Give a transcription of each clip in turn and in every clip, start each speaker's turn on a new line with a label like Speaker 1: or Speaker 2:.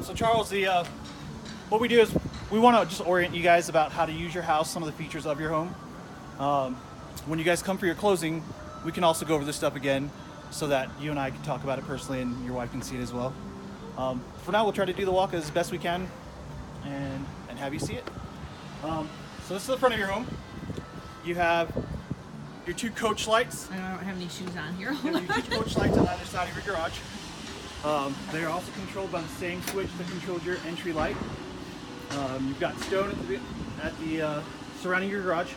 Speaker 1: So Charles, what we do is we want to just orient you guys about how to use your house, some of the features of your home. When you guys come for your closing, we can also go over this stuff again so that you and I can talk about it personally and your wife can see it as well. For now, we'll try to do the walk as best we can and have you see it. So this is the front of your home. You have your two coach lights.
Speaker 2: I don't have any shoes on here.
Speaker 1: You have your two coach lights on either side of your garage. They are also controlled by the same switch that controls your entry light. You've got stone at the surrounding your garage,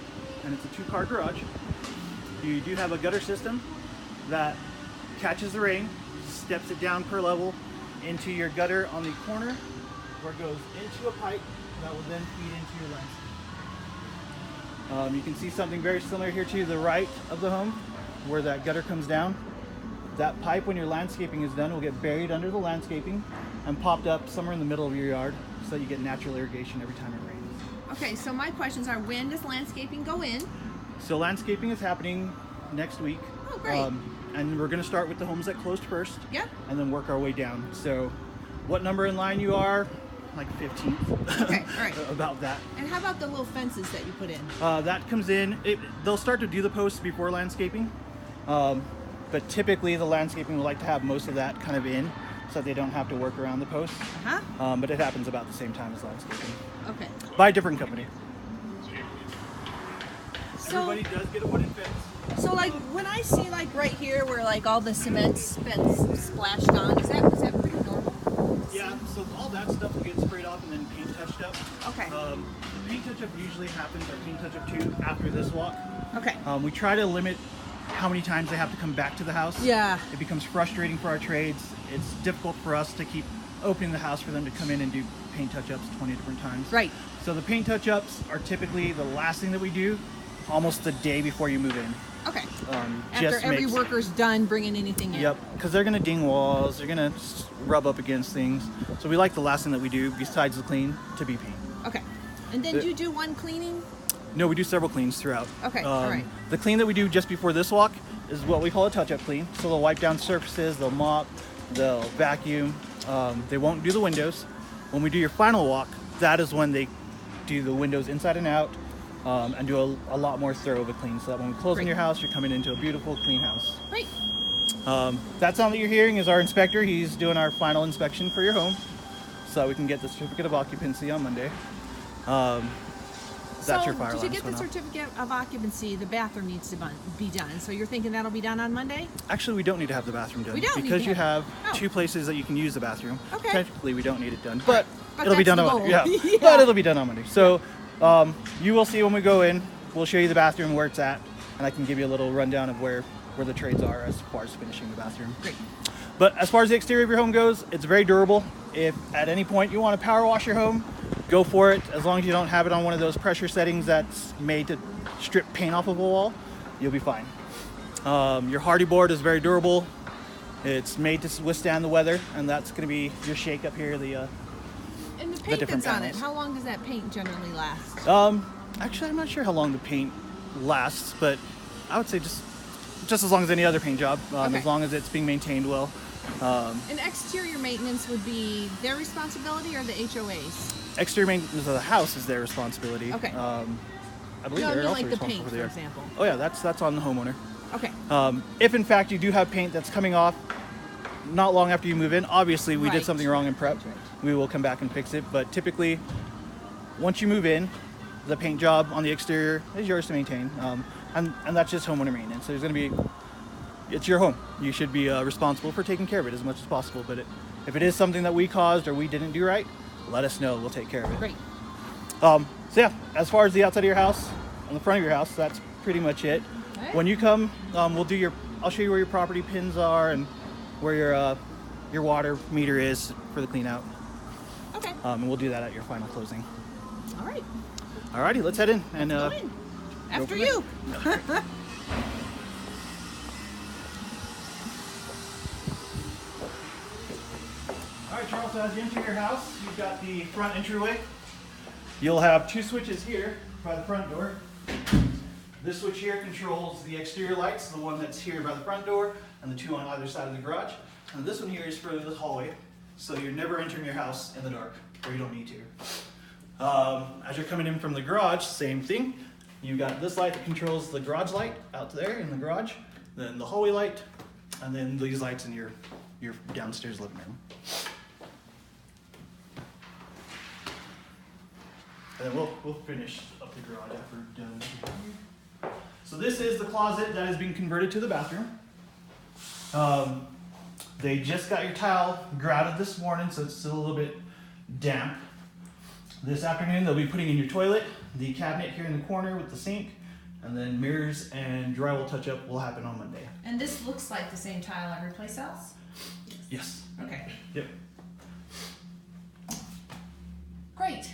Speaker 1: and it's a two-car garage. You do have a gutter system that catches the rain, steps it down per level into your gutter on the corner, where it goes into a pipe that will then feed into your landscape. You can see something very similar here to the right of the home, where that gutter comes down. That pipe, when your landscaping is done, will get buried under the landscaping and popped up somewhere in the middle of your yard so that you get natural irrigation every time it rains.
Speaker 2: Okay, so my questions are, when does landscaping go in?
Speaker 1: So landscaping is happening next week.
Speaker 2: Oh, great.
Speaker 1: And we're going to start with the homes that closed first.
Speaker 2: Yep.
Speaker 1: And then work our way down. So what number in line you are? Like 15th.
Speaker 2: Okay, all right.
Speaker 1: About that.
Speaker 2: And how about the little fences that you put in?
Speaker 1: That comes in. They'll start to do the posts before landscaping. But typically the landscaping will like to have most of that kind of in so that they don't have to work around the posts.
Speaker 2: Uh-huh.
Speaker 1: But it happens about the same time as landscaping.
Speaker 2: Okay.
Speaker 1: By a different company.
Speaker 2: So,
Speaker 1: Everybody does get a wooden fence.
Speaker 2: so like when I see like right here where like all the cement's been splashed on, is that pretty normal?
Speaker 1: Yeah, so all that stuff will get sprayed off and then paint touched up.
Speaker 2: Okay.
Speaker 1: The paint touch up usually happens, or paint touch up 2, after this walk.
Speaker 2: Okay.
Speaker 1: We try to limit how many times they have to come back to the house.
Speaker 2: Yeah.
Speaker 1: It becomes frustrating for our trades. It's difficult for us to keep opening the house for them to come in and do paint touch-ups 20 different times.
Speaker 2: Right.
Speaker 1: So the paint touch-ups are typically the last thing that we do, almost the day before you move in.
Speaker 2: Okay.
Speaker 1: Just
Speaker 2: After every
Speaker 1: makes-
Speaker 2: worker's done bringing anything in.
Speaker 1: Yep, because they're going to ding walls, they're going to rub up against things. So we like the last thing that we do, besides the clean, to be paint.
Speaker 2: Okay. And then do you do one cleaning?
Speaker 1: No, we do several cleans throughout.
Speaker 2: Okay, all right.
Speaker 1: The clean that we do just before this walk is what we call a touch-up clean. So they'll wipe down surfaces, they'll mop, they'll vacuum. They won't do the windows. When we do your final walk, that is when they do the windows inside and out, and do a lot more thorough of a clean. So that when we close on your house, you're coming into a beautiful, clean house.
Speaker 2: Great.
Speaker 1: That sound that you're hearing is our inspector. He's doing our final inspection for your home, so that we can get the certificate of occupancy on Monday. That's your fire
Speaker 2: did you
Speaker 1: alarm
Speaker 2: get the
Speaker 1: going off.
Speaker 2: certificate of occupancy? The bathroom needs to be done. So you're thinking that'll be done on Monday?
Speaker 1: Actually, we don't need to have the bathroom done.
Speaker 2: We don't need
Speaker 1: because
Speaker 2: to
Speaker 1: you
Speaker 2: have-
Speaker 1: have
Speaker 2: Oh.
Speaker 1: 2 places that you can use the bathroom.
Speaker 2: Okay.
Speaker 1: Technically, we don't need it done, but
Speaker 2: But
Speaker 1: it'll be
Speaker 2: that's
Speaker 1: done
Speaker 2: the
Speaker 1: on Monday. Yeah.
Speaker 2: goal. Yeah.
Speaker 1: But it'll be done on Monday. So you will see when we go in. We'll show you the bathroom where it's at, and I can give you a little rundown of where the trades are as far as finishing the bathroom.
Speaker 2: Great.
Speaker 1: But as far as the exterior of your home goes, it's very durable. If at any point you want to power wash your home, go for it. As long as you don't have it on one of those pressure settings that's made to strip paint off of a wall, you'll be fine. Your hardy board is very durable. It's made to withstand the weather, and that's going to be your shake up here.
Speaker 2: And the paint
Speaker 1: different
Speaker 2: that's on it,
Speaker 1: panels.
Speaker 2: how long does that paint generally last?
Speaker 1: Actually, I'm not sure how long the paint lasts, but I would say just as long as any other paint job,
Speaker 2: Okay.
Speaker 1: as long as it's being maintained well.
Speaker 2: And exterior maintenance would be their responsibility or the HOA's?
Speaker 1: Exterior maintenance of the house is their responsibility.
Speaker 2: Okay.
Speaker 1: I believe
Speaker 2: No, I
Speaker 1: they're
Speaker 2: mean
Speaker 1: also
Speaker 2: like the
Speaker 1: responsible
Speaker 2: paint,
Speaker 1: for
Speaker 2: for
Speaker 1: the
Speaker 2: example.
Speaker 1: Oh yeah, that's on the homeowner.
Speaker 2: Okay.
Speaker 1: If in fact you do have paint that's coming off not long after you move in, obviously we did
Speaker 2: Right.
Speaker 1: something wrong in prep.
Speaker 2: That's right.
Speaker 1: We will come back and fix it. But typically, once you move in, the paint job on the exterior is yours to maintain, and that's just homeowner maintenance. So there's going to be, it's your home. You should be responsible for taking care of it as much as possible. But if it is something that we caused or we didn't do right, let us know. We'll take care of it.
Speaker 2: Great.
Speaker 1: So yeah, as far as the outside of your house, on the front of your house, that's pretty much it.
Speaker 2: Okay.
Speaker 1: When you come, I'll show you where your property pins are and where your water meter is for the clean out.
Speaker 2: Okay.
Speaker 1: And we'll do that at your final closing.
Speaker 2: All right.
Speaker 1: Alrighty, let's head in and
Speaker 2: Go in. After
Speaker 1: from
Speaker 2: you.
Speaker 1: All right, Charles, as you enter your house, you've got the front entryway. You'll have 2 switches here by the front door. This switch here controls the exterior lights, the one that's here by the front door, and the 2 on either side of the garage. And this one here is for the hallway. so you're never entering your house in the dark, or you don't need to. As you're coming in from the garage, same thing. You've got this light that controls the garage light out there in the garage, then the hallway light, and then these lights in your downstairs living room. And then we'll finish up the garage after we're done. So this is the closet that is being converted to the bathroom. They just got your tile grouted this morning, so it's still a little bit damp. This afternoon they'll be putting in your toilet, the cabinet here in the corner with the sink, and then mirrors and drywall touch-up will happen on Monday.
Speaker 2: And this looks like the same tile every place else?
Speaker 1: Yes.
Speaker 2: Okay.
Speaker 1: Yep.
Speaker 2: Great.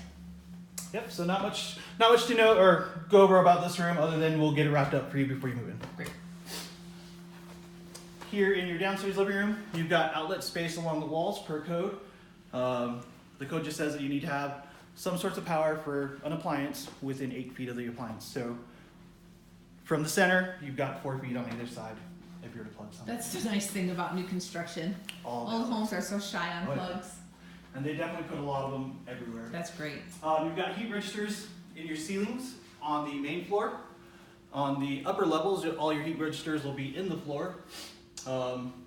Speaker 1: Yep. So not much to know or go over about this room, other than we'll get it wrapped up for you before you move in.
Speaker 2: Great.
Speaker 1: Here in your downstairs living room, you've got outlet space along the walls per code. The code just says that you need to have some sorts of power for an appliance within 8 feet of the appliance. So from the center, you've got 4 feet on either side if you were to plug something.
Speaker 2: That's the nice thing about new construction. All the homes are so shy on plugs.
Speaker 1: And they definitely put a lot of them everywhere.
Speaker 2: That's great.
Speaker 1: You've got heat registers in your ceilings on the main floor. On the upper levels, all your heat registers will be in the floor.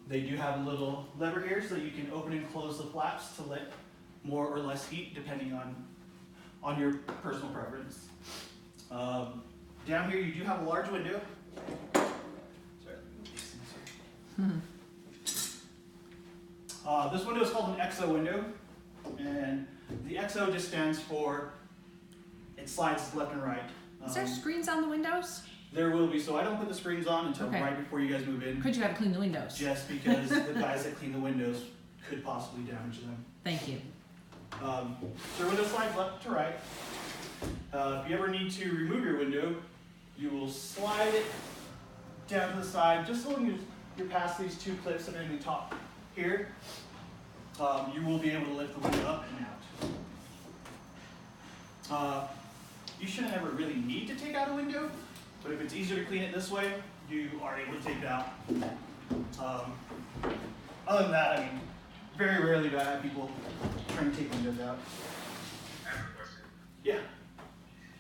Speaker 1: They do have a little lever here so you can open and close the flaps to let more or less heat depending on your personal preference. Down here you do have a large window. Sorry, let me move these things here. This window is called an EXO window, and the EXO just stands for it slides left and right.
Speaker 2: Is there screens on the windows?
Speaker 1: There will be, so I don't put the screens on until
Speaker 2: Okay.
Speaker 1: right before you guys move in.
Speaker 2: Could you have to clean the windows?
Speaker 1: Just because the guys that clean the windows could possibly damage them.
Speaker 2: Thank you.
Speaker 1: So window slides left to right. If you ever need to remove your window, you will slide it down to the side, just so when you're past these two clips that are in the top here, you will be able to lift the window up and out. You shouldn't ever really need to take out a window, but if it's easier to clean it this way, you are able to take it out. Other than that, I mean, very rarely do I have people trying to take windows out.
Speaker 3: I have a question.
Speaker 1: Yeah.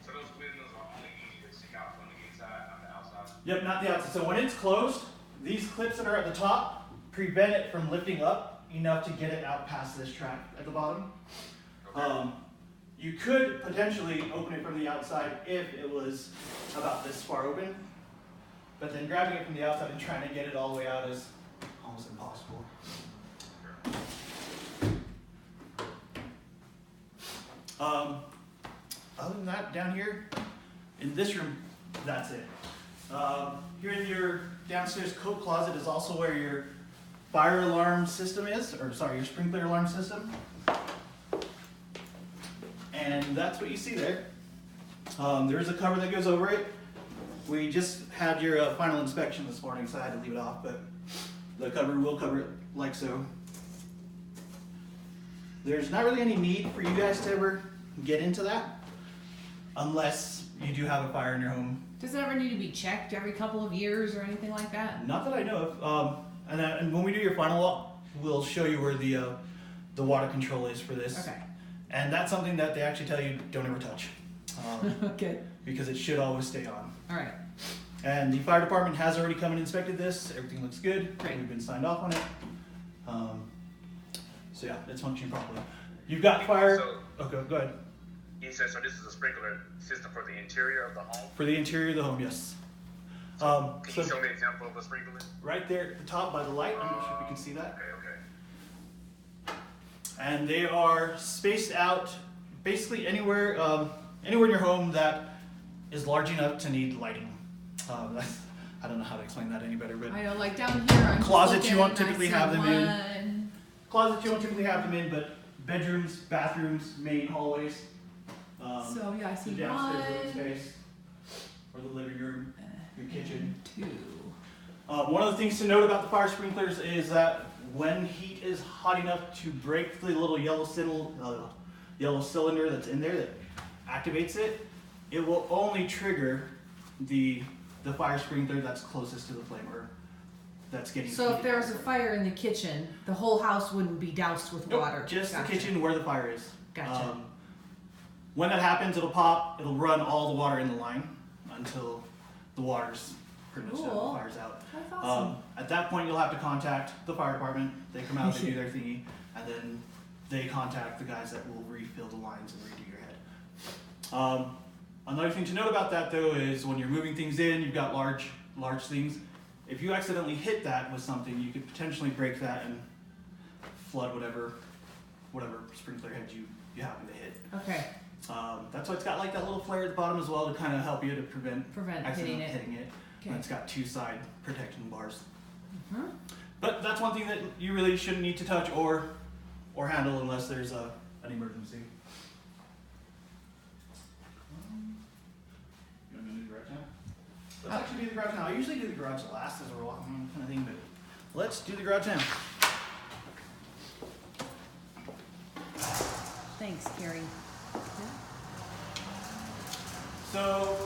Speaker 3: So those windows are only easy to stick out from the inside, not the outside?
Speaker 1: Yep, not the outside. So when it's closed, these clips that are at the top prevent it from lifting up enough to get it out past this track at the bottom.
Speaker 3: Okay.
Speaker 1: You could potentially open it from the outside if it was about this far open, but then grabbing it from the outside and trying to get it all the way out is almost impossible. Other than that, down here in this room, that's it. Here in your downstairs coat closet is also where your fire alarm system is, or sorry, your sprinkler alarm system. And that's what you see there. There is a cover that goes over it. We just had your final inspection this morning, so I had to leave it off, but the cover will cover it like so. There's not really any need for you guys to ever get into that, unless you do have a fire in your home.
Speaker 2: Does it ever need to be checked every couple of years or anything like that?
Speaker 1: Not that I know of. And when we do your final walk, we'll show you where the water control is for this.
Speaker 2: Okay.
Speaker 1: And that's something that they actually tell you don't ever touch,
Speaker 2: Okay.
Speaker 1: because it should always stay on.
Speaker 2: All right.
Speaker 1: And the fire department has already come and inspected this. Everything looks good.
Speaker 2: Great.
Speaker 1: We've been signed off on it. So yeah, it's functioning properly. You've got fire. Okay, go ahead.
Speaker 3: You said, so this is a sprinkler system for the interior of the home?
Speaker 1: For the interior of the home, yes.
Speaker 3: Can you show me an example of a sprinkler?
Speaker 1: Right there at the top by the light. I'm not sure if you can see that.
Speaker 3: Okay.
Speaker 1: And they are spaced out basically anywhere in your home that is large enough to need lighting. I don't know how to explain that any better, but
Speaker 2: I know, like down here, I'm
Speaker 1: Closets
Speaker 2: just
Speaker 1: you won't
Speaker 2: looking and I
Speaker 1: typically
Speaker 2: see
Speaker 1: have them in.
Speaker 2: one.
Speaker 1: closets you won't typically have them in, but bedrooms, bathrooms, main hallways.
Speaker 2: So yeah, I see
Speaker 1: the downstairs living
Speaker 2: one,
Speaker 1: space, or the living room, your kitchen.
Speaker 2: two.
Speaker 1: One of the things to note about the fire sprinklers is that when heat is hot enough to break the little yellow cylinder that's in there that activates it, it will only trigger the fire sprinkler that's closest to the flame, or that's getting
Speaker 4: So if
Speaker 1: heated.
Speaker 4: there was a fire in the kitchen, the whole house wouldn't be doused with
Speaker 1: Nope,
Speaker 4: water.
Speaker 1: just
Speaker 4: Gotcha.
Speaker 1: the kitchen where the fire is.
Speaker 4: Gotcha.
Speaker 1: When that happens, it'll pop. It'll run all the water in the line until the water's pretty much done.
Speaker 4: Cool.
Speaker 1: The fire's out.
Speaker 4: That's awesome.
Speaker 1: At that point, you'll have to contact the fire department. They come out, they do their thingy, and then they contact the guys that will refill the lines and redo your head. Another thing to note about that though is when you're moving things in, you've got large things. If you accidentally hit that with something, you could potentially break that and flood whatever sprinkler head you happen to hit.
Speaker 4: Okay.
Speaker 1: That's why it's got like that little flare at the bottom as well to kind of help you to prevent accidentally hitting it.
Speaker 4: Okay.
Speaker 1: And it's got two side protection bars.
Speaker 4: Mhm.
Speaker 1: But that's one thing that you really shouldn't need to touch or handle unless there's an emergency. You want me to do the garage now? Let's actually do the garage now. I usually do the garage last as we're walking kind of thing, but let's do the garage now.
Speaker 2: Thanks, Carrie.
Speaker 1: So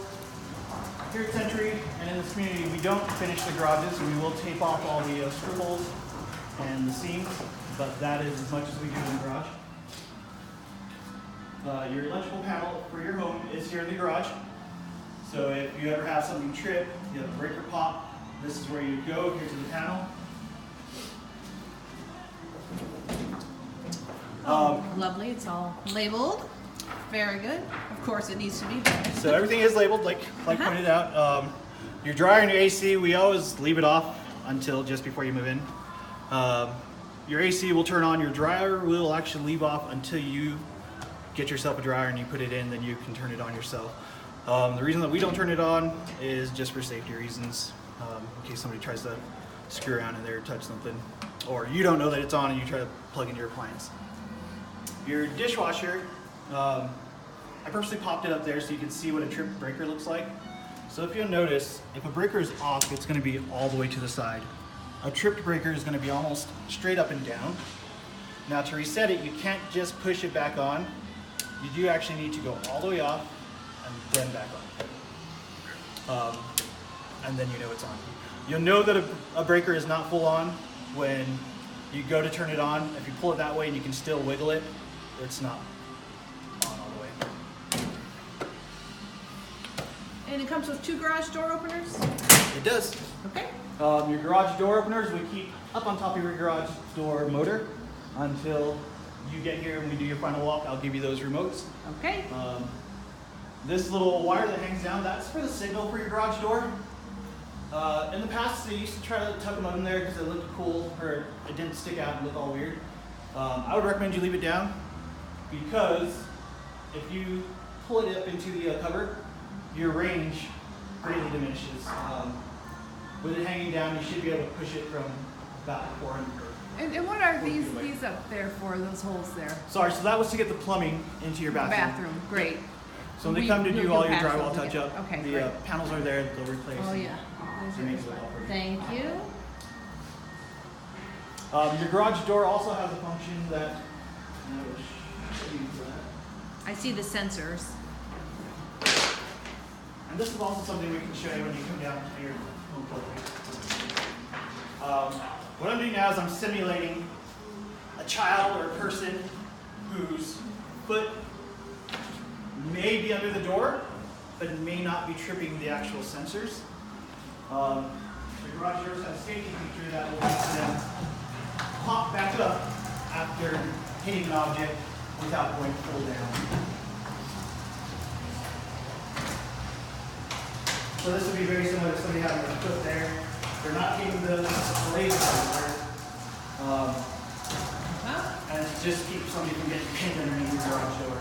Speaker 1: here at Century and in this community, we don't finish the garages. We will tape off all the screw holes and the seams, but that is as much as we do in the garage. Your electrical panel for your home is here in the garage. So if you ever have something trip, you have a breaker pop, this is where you go, here to the panel.
Speaker 2: Lovely. It's all labeled. Very good. Of course, it needs to be there.
Speaker 1: So everything is labeled, like pointed out. Your dryer and your AC, we always leave it off until just before you move in. Your AC will turn on. Your dryer will actually leave off until you get yourself a dryer and you put it in, then you can turn it on yourself. The reason that we don't turn it on is just for safety reasons, in case somebody tries to screw around in there or touch something, or you don't know that it's on and you try to plug in your appliance. Your dishwasher, I purposely popped it up there so you can see what a tripped breaker looks like. So if you'll notice, if a breaker is off, it's going to be all the way to the side. A tripped breaker is going to be almost straight up and down. Now to reset it, you can't just push it back on. You do actually need to go all the way off and then back on. And then you know it's on. You'll know that a breaker is not full on when you go to turn it on. If you pull it that way and you can still wiggle it, it's not on all the way.
Speaker 2: And it comes with 2 garage door openers.
Speaker 1: It does.
Speaker 2: Okay.
Speaker 1: Your garage door openers we keep up on top of your garage door motor until you get here and we do your final walk. I'll give you those remotes.
Speaker 2: Okay.
Speaker 1: This little wire that hangs down, that's for the signal for your garage door. In the past, they used to try to tuck them in there because it looked cool, or it didn't stick out and look all weird. I would recommend you leave it down because if you pull it up into the cover, your range greatly diminishes. With it hanging down, you should be able to push it from about 400.
Speaker 5: And what are these up there for, those holes there?
Speaker 1: Sorry, so that was to get the plumbing into your bathroom.
Speaker 5: Bathroom, great.
Speaker 1: So when they come to do all your drywall touch up,
Speaker 5: Okay,
Speaker 1: the
Speaker 5: great.
Speaker 1: panels are there, they'll replace.
Speaker 5: Oh, yeah.
Speaker 1: and make it look all pretty.
Speaker 2: Thank you.
Speaker 1: Your garage door also has a function that, and I will show you for that.
Speaker 2: I see the sensors.
Speaker 1: And this is also something we can show you when you come down to your home portrait. What I'm doing now is I'm simulating a child or a person whose foot may be under the door, but may not be tripping the actual sensors. The garage doors have a safety feature that will make them pop back up after hitting an object without going full down. So this would be very similar to somebody having their foot there. They're not hitting the laser anywhere. And it just keeps somebody from getting pinned underneath the garage door.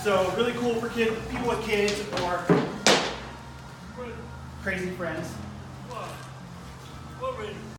Speaker 1: So really cool for people with kids or crazy friends.